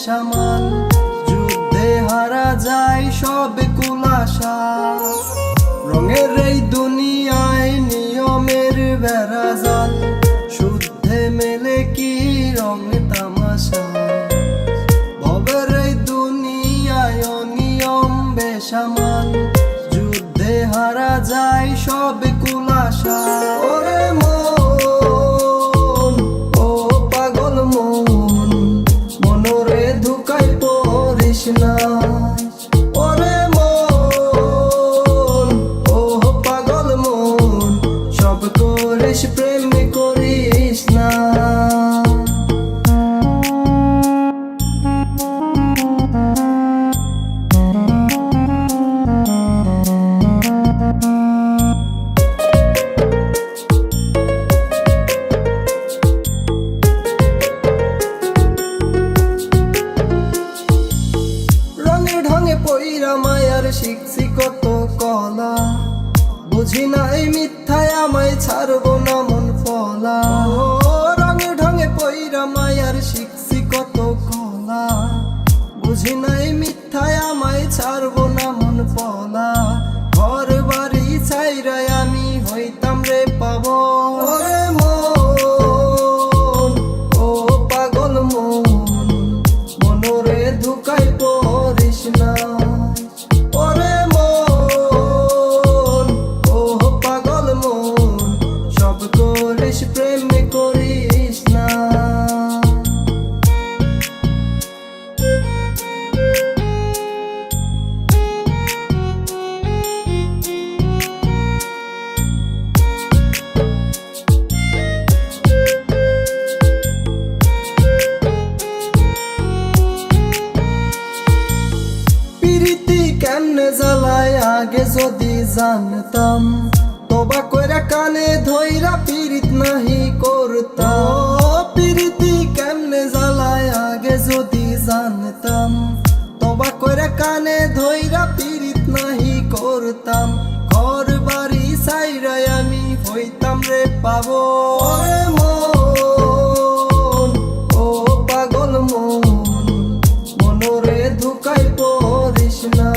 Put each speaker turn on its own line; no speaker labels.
বেসামাল, যুদ্ধে হারা যায় সব কুলাশা। রঙের এই দুনিয়ায় নিয়মের বেড়াজাল, শুদ্ধে মেলে কি রং তামাশা। ভবের এই দুনিয়ায় অনিয়ম বেসামাল, যুদ্ধে হারা যায় সব কুলাশা। ওরে মন, ও পাগল মন, মনরে ধুকাই পড়িস না। ওরে মন, ও পাগল মন, সব করিস প্রেম করিস না। পইরা মায়ার শিখছি কত কলা, বুঝি না এই মিথ্যায় আমায় ছাড়বো না মন ফলা। রঙে ঢঙে পইরা মায়ার শিখছি কত কলা, বুঝি না এই মিথ্যায় আমায় ছাড়বো না মন ফলা। ঘর বাড়ি ছাইরাই আমি হইতাম রে পাবো। ওরে মন, ও পাগল মন, মনরে ধুকাই পড়িস না। ওরে মন, ও পাগল মন, সব করিস প্রেম করিস না। কেমনে জ্বালায় আগে যদি জানতাম, তোবা কইরা কানে ধইরা পীড়িত নাহি করতাম। পীড়িতি কেমনে জ্বালায় আগে যদি জানতাম, তোবা কইরা কানে ধইরা পীড়িত নাহি করতাম। ঘর বাড়ি ছাইরাই আমি হইতাম রে পাবো। ওরে মন, ও পাগল মন, মনরে ধুকাই পড়িস না।